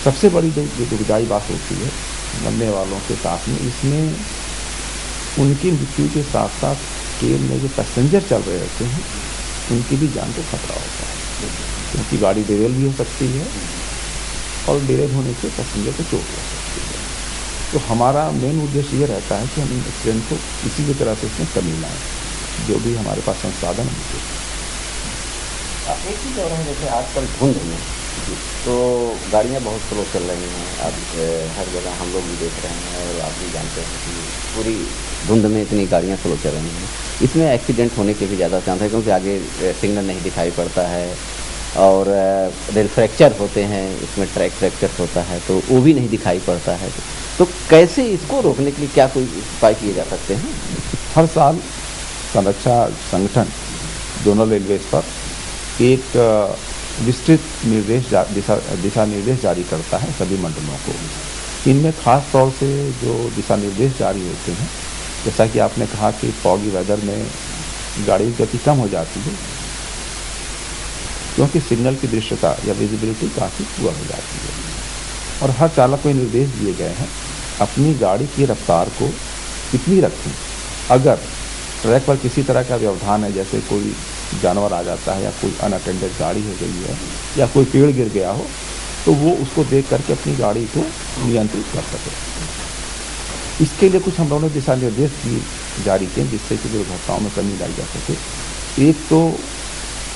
सबसे बड़ी जो दुखदाई बात होती है मरने वालों के साथ में, इसमें उनकी मृत्यु के साथ साथ ट्रेन में जो पैसेंजर चल रहे होते हैं उनकी भी जान को खतरा होता है, क्योंकि गाड़ी डिरेल भी हो सकती है और डिरेल होने से पैसेंजर को चोट लग सकती है। तो हमारा मेन उद्देश्य ये रहता है कि हम एक्सीडेंट को किसी भी तरह से इसमें कमी लाएँ, जो भी हमारे पास संसाधन है। एक चीज़ और है, जैसे आजकल धुंध में तो गाड़ियाँ बहुत स्लो चल रही हैं। अब हर जगह हम लोग भी देख रहे हैं और आप भी जानते हैं कि पूरी धुंध में इतनी गाड़ियाँ स्लो चल रही हैं। इसमें एक्सीडेंट होने के भी ज़्यादा चांस है, क्योंकि आगे सिग्नल नहीं दिखाई पड़ता है और रेल फ्रैक्चर होते हैं, इसमें ट्रैक फ्रैक्चर होता है तो वो भी नहीं दिखाई पड़ता है। तो कैसे इसको रोकने के लिए क्या कोई उपाय किए जा सकते हैं? हर साल संरक्षा संगठन दोनों रेलवेज पर एक विस्तृत दिशा निर्देश जारी करता है सभी मंडलों को। इनमें खास तौर से जो दिशा निर्देश जारी होते हैं, जैसा कि आपने कहा कि फॉगी वेदर में गाड़ी की गति कम हो जाती है, क्योंकि सिग्नल की दृश्यता या विजिबिलिटी काफ़ी पुअर हो जाती है, और हर चालक को निर्देश दिए गए हैं अपनी गाड़ी की रफ्तार को कितनी रखें। अगर ट्रैक पर किसी तरह का व्यवधान है, जैसे कोई जानवर आ जाता है या कोई अनअटेंडेड गाड़ी हो गई है या कोई पेड़ गिर गया हो, तो वो उसको देख करके अपनी गाड़ी को नियंत्रित कर सके। इसके लिए कुछ हम लोगों ने दिशा निर्देश जारी किए जिससे कि दुर्घटनाओं में कमी लाई जा सके। एक तो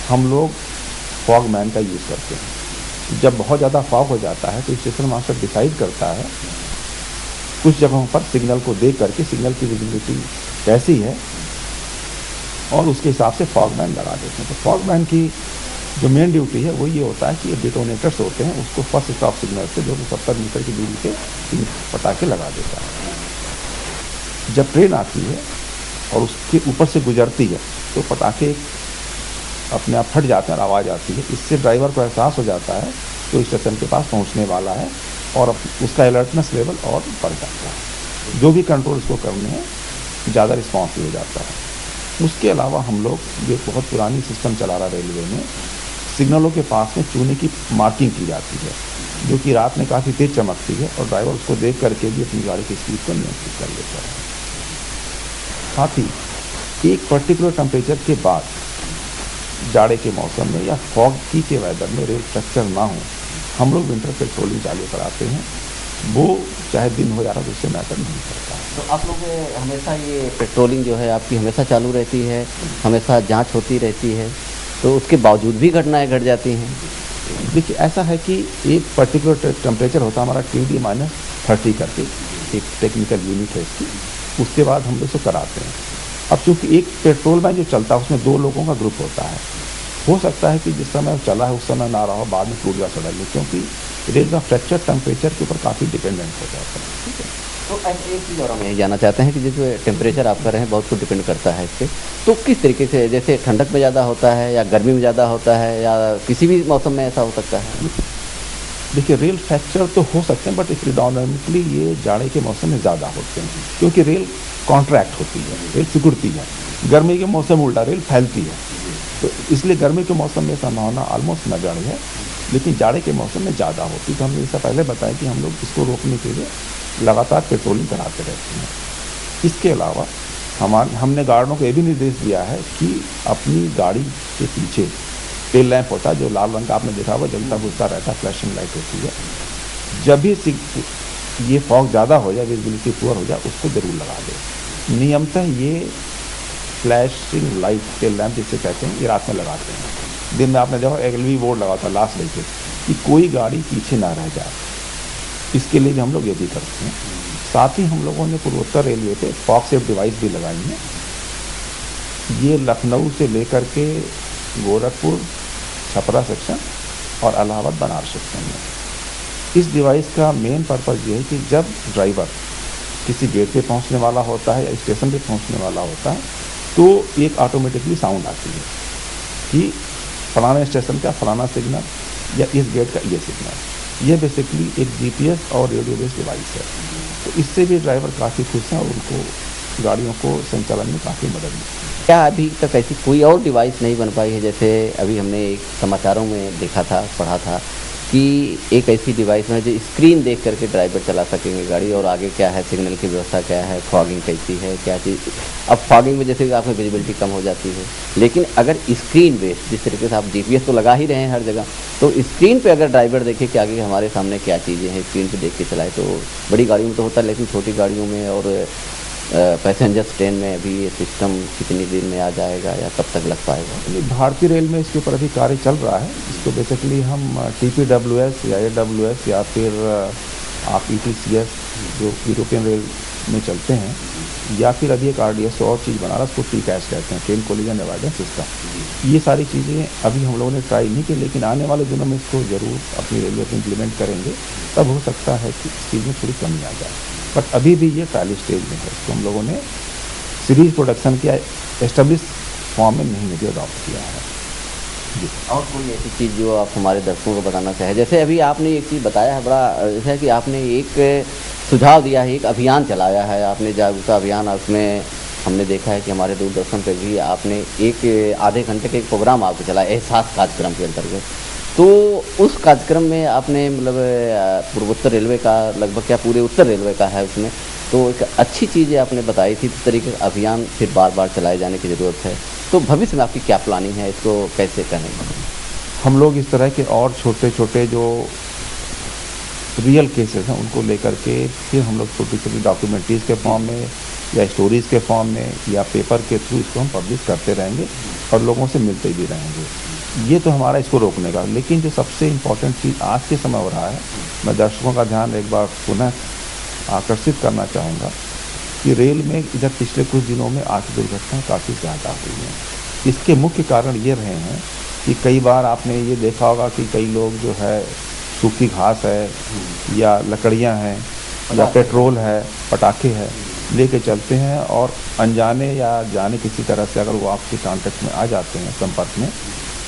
हम लोग फॉग मैन का यूज़ करते हैं। जब बहुत ज़्यादा फॉग हो जाता है तो स्टेशन मास्टर डिसाइड करता है कुछ जगहों पर सिग्नल को देख करके सिग्नल की विजिबिलिटी कैसी है और उसके हिसाब से फॉग मैन लगा देते हैं। तो फॉग मैन की जो मेन ड्यूटी है वो ये होता है कि ये डिटोनेटर्स होते हैं, उसको फर्स्ट स्टॉप सिग्नल से जो 70 मीटर की दूरी पे पटाखे लगा देता है। जब ट्रेन आती है और उसके ऊपर से गुजरती है तो पटाखे अपने आप फट जाते हैं और आवाज़ आती है। इससे ड्राइवर को एहसास हो जाता है तो स्टेशन के पास पहुंचने वाला है और उसका अलर्टनेस लेवल और बढ़ जाता है। जो भी कंट्रोल इसको करने हैं ज़्यादा रिस्पॉन्स हो जाता है। उसके अलावा हम लोग जो बहुत पुरानी सिस्टम चला रहा रेलवे में, सिग्नलों के पास में चूने की मार्किंग की जाती है, जो कि रात में काफ़ी तेज चमकती है और ड्राइवर उसको देख करके भी अपनी गाड़ी की स्पीड को नियंत्रित कर लेता है। साथ ही एक पर्टिकुलर टेम्परेचर के बाद जाड़े के मौसम में या फॉगी के वेदर में रेल फ्रैक्चर ना हो, हम लोग विंटर पेट्रोलिंग चालू कराते हैं। वो चाहे दिन हो या रात उससे मैटर नहीं करता। तो आप लोग हमेशा ये पेट्रोलिंग जो है आपकी हमेशा चालू रहती है, हमेशा जांच होती रहती है, तो उसके बावजूद भी घटनाएं घट जाती हैं? देखिए, ऐसा है कि एक पर्टिकुलर टेम्परेचर होता है हमारा TD-30 करके एक टेक्निकल यूनिट है इसकी, उसके बाद हम लोग इसे कराते हैं। अब चूँकि एक पेट्रोल में जो चलता है उसमें 2 लोगों का ग्रुप होता है, हो सकता है कि जिस समय चला है उस समय ना रहा हो, बाद में टूट गया सडनली, क्योंकि रेल का फ्रैक्चर टेम्परेचर के ऊपर काफ़ी डिपेंडेंट हो जाता है। ठीक है। तो एक चीज़ और हम यही जानना चाहते हैं कि जो टेम्परेचर आप कर रहे हैं बहुत कुछ डिपेंड करता है इस पर, तो किस तरीके से, जैसे ठंडक में ज़्यादा होता है या गर्मी में ज़्यादा होता है या किसी भी मौसम में ऐसा हो सकता है? देखिए, रेल फ्रैक्चर तो हो सकते हैं बट प्रिडोमिनेंटली ये जाड़े के मौसम में ज़्यादा होते हैं, क्योंकि रेल कॉन्ट्रैक्ट होती है, रेल सिकुड़ती है। गर्मी के मौसम उल्टा, रेल फैलती है, तो इसलिए गर्मी के मौसम में संभावना ऑलमोस्ट नगण्य है, लेकिन जाड़े के मौसम में ज़्यादा होती है। तो हमने इससे पहले बताया कि हम लोग इसको रोकने के लिए लगातार पेट्रोलिंग कराते रहते हैं। इसके अलावा हमने गार्डों को ये भी निर्देश दिया है कि अपनी गाड़ी के पीछे टेल लैंप होता है, जो लाल रंग का आपने देखा हुआ जलता बुझता रहता है, फ्लैशिंग लाइट होती है। जब भी ये फॉग ज़्यादा हो जाए, विजिबिलिटी पुअर हो जाए, उसको ज़रूर लगा दें। नियमतः ये फ्लैशिंग लाइट टेल लैंप जिसे कहते हैं, ये रात में लगाते हैं। दिन में आपने देखा LV बोर्ड लगा होता है लास्ट लाइट पे, कि कोई गाड़ी पीछे ना रह जाए। इसके लिए भी हम लोग ये भी करते हैं। साथ ही हम लोगों ने पूर्वोत्तर रेलवे पे फॉग सेफ डिवाइस भी लगाई है। ये लखनऊ से लेकर के गोरखपुर, छपरा सेक्शन और इलाहाबाद बनारस सेक्शन में। इस डिवाइस का मेन पर्पज़ ये है कि जब ड्राइवर किसी गेट पे पहुंचने वाला होता है या स्टेशन पे पहुंचने वाला होता है तो एक ऑटोमेटिकली साउंड आती है कि फलाना स्टेशन का फलाना सिग्नल या इस गेट का ये सिग्नल। ये बेसिकली एक GPS और रेडियो बेस्ड डिवाइस है। तो इससे भी ड्राइवर काफ़ी खुश हैं और उनको गाड़ियों को संचालन में काफ़ी मदद मिलती है। क्या अभी तक ऐसी कोई और डिवाइस नहीं बन पाई है? जैसे अभी हमने एक समाचारों में देखा था, पढ़ा था कि एक ऐसी डिवाइस है जो स्क्रीन देख करके ड्राइवर चला सकेंगे गाड़ी, और आगे क्या है, सिग्नल की व्यवस्था क्या है, फॉगिंग कैसी है, क्या चीज़। अब फॉगिंग में जैसे कि आपकी विजिबिलिटी कम हो जाती है, लेकिन अगर स्क्रीन बेस्ड जिस तरीके से आप जीपीएस तो लगा ही रहे हैं हर जगह, तो स्क्रीन पे अगर ड्राइवर देखे कि आगे हमारे सामने क्या चीज़ें हैं, स्क्रीन पे देख के चलाए, तो बड़ी गाड़ियों में तो होता है, लेकिन छोटी गाड़ियों में और पैसेंजर्स ट्रेन में अभी ये सिस्टम कितनी देर में आ जाएगा या कब तक लग पाएगा? भारतीय रेल में इसके ऊपर अभी कार्य चल रहा है। इसको बेसिकली हम TPWS या AWS या फिर आप ETCS जो यूरोपियन रेल में चलते हैं, या फिर अभी एक RDS और चीज़ बना रहा है, उसको TCAS कहते हैं, ट्रेन कोलिजन अवॉइडेंस सिस्टम। ये सारी चीज़ें अभी हम लोगों ने ट्राई नहीं की, लेकिन आने वाले दिनों में इसको ज़रूर अपनी रेलवे पे इम्प्लीमेंट करेंगे, तब हो सकता है कि इस चीज़ में थोड़ी कमी आ जाए। बट अभी भी ये ट्रायल स्टेज में है, इसको हम लोगों ने सीरीज प्रोडक्शन किया, एस्टेब्लिश फॉर्म में नहीं अडॉप्ट किया है जी। और कोई ऐसी चीज़ जो आप हमारे दर्शकों को बताना चाहें? जैसे अभी आपने एक चीज़ बताया है, बड़ा जैसे कि आपने एक सुझाव दिया है, एक अभियान चलाया है आपने, जागरूकता अभियान। उसमें हमने देखा है कि हमारे दूरदर्शन पे भी आपने एक आधे घंटे का एक प्रोग्राम आपको चलाया, एहसास कार्यक्रम के अंतर्गत। तो उस कार्यक्रम में आपने मतलब पूर्वोत्तर रेलवे का, लगभग क्या पूरे उत्तर रेलवे का है उसमें, तो एक अच्छी चीज़ें आपने बताई थी। इस तरीके का अभियान फिर बार बार चलाए जाने की ज़रूरत है। तो भविष्य में आपकी क्या प्लानिंग है, इसको कैसे करेंगे? हम लोग इस तरह के और छोटे छोटे जो रियल केसेस हैं उनको लेकर के फिर हम लोग छोटी छोटी डॉक्यूमेंट्रीज़ के फॉर्म में या स्टोरीज़ के फॉर्म में या पेपर के थ्रू इसको हम पब्लिश करते रहेंगे और लोगों से मिलते भी रहेंगे। ये तो हमारा इसको रोकने का। लेकिन जो सबसे इम्पोर्टेंट चीज़ आज के समय हो रहा है, मैं दर्शकों का ध्यान एक बार पुनः आकर्षित करना चाहूँगा कि रेल में इधर पिछले कुछ दिनों में आग दुर्घटनाएँ काफ़ी ज़्यादा हुई हैं। इसके मुख्य कारण ये रहे हैं कि कई बार आपने ये देखा होगा कि कई लोग जो है सूखी घास है या लकड़ियाँ हैं या पेट्रोल है, पटाखे हैं, लेके चलते हैं और अनजाने या जाने किसी तरह से अगर वो आपके कॉन्टेक्ट में आ जाते हैं, संपर्क में,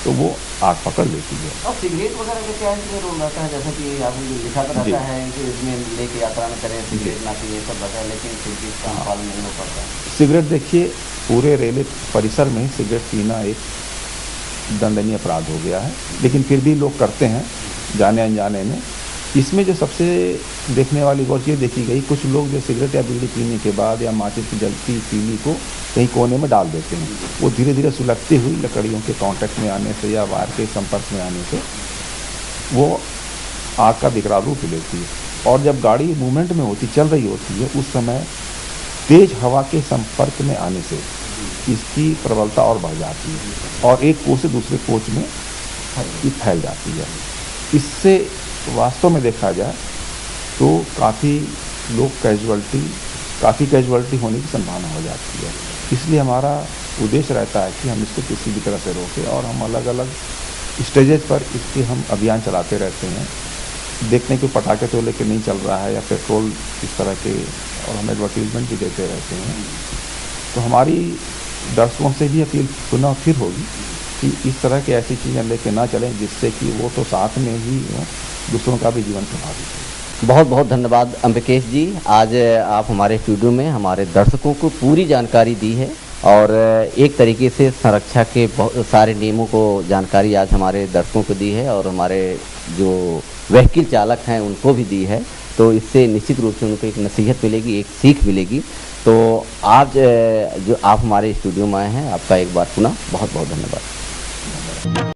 तो वो आग पकड़ लेती है। और सिगरेट वगैरह का क्या है रोल रहता है? जैसा कि आपने जो लिखा तो रहता है कि इसमें लेके यात्रा न करें, सिगरेट ना पिए, सब रहता है, लेकिन फिर भी इसका पालन नहीं हो पाता। सिगरेट देखिए, पूरे रेलवे परिसर में ही सिगरेट पीना एक दंडनीय अपराध हो गया है, लेकिन फिर भी लोग करते हैं जाने अनजाने में। इसमें जो सबसे देखने वाली बात ये देखी गई, कुछ लोग जो सिगरेट या बीड़ी पीने के बाद या माचिस की जलती तीली को कहीं कोने में डाल देते हैं। वो धीरे धीरे सुलगती हुई लकड़ियों के कांटेक्ट में आने से या वायर के संपर्क में आने से वो आग का विकराल रूप लेती है। और जब गाड़ी मूवमेंट में होती, चल रही होती है, उस समय तेज हवा के संपर्क में आने से इसकी प्रबलता और बढ़ जाती है और एक कोच से दूसरे कोच में ये फैल जाती है। इससे वास्तव में देखा जाए तो काफ़ी कैजुअलिटी होने की संभावना हो जाती है। इसलिए हमारा उद्देश्य रहता है कि हम इसको किसी भी तरह से रोकें और हम अलग अलग स्टेजेस पर इसके हम अभियान चलाते रहते हैं। देखने के पटाखे तो लेके नहीं चल रहा है या पेट्रोल इस तरह के, और हम एडवर्टीजमेंट भी देते रहते हैं। तो हमारी दर्शकों से भी अपील पुनः फिर होगी कि इस तरह की ऐसी चीज़ें लेके ना चलें जिससे कि वो तो साथ में ही दूसरों का भी जीवन प्रभावित हो। बहुत बहुत धन्यवाद अम्बिकेश जी, आज आप हमारे स्टूडियो में हमारे दर्शकों को पूरी जानकारी दी है और एक तरीके से संरक्षा के बहुत सारे नियमों को जानकारी आज हमारे दर्शकों को दी है और हमारे जो व्हीकल चालक हैं उनको भी दी है। तो इससे निश्चित रूप से उनको एक नसीहत मिलेगी, एक सीख मिलेगी। तो आज जो आप हमारे स्टूडियो में आए हैं, आपका एक बार पुनः बहुत बहुत धन्यवाद।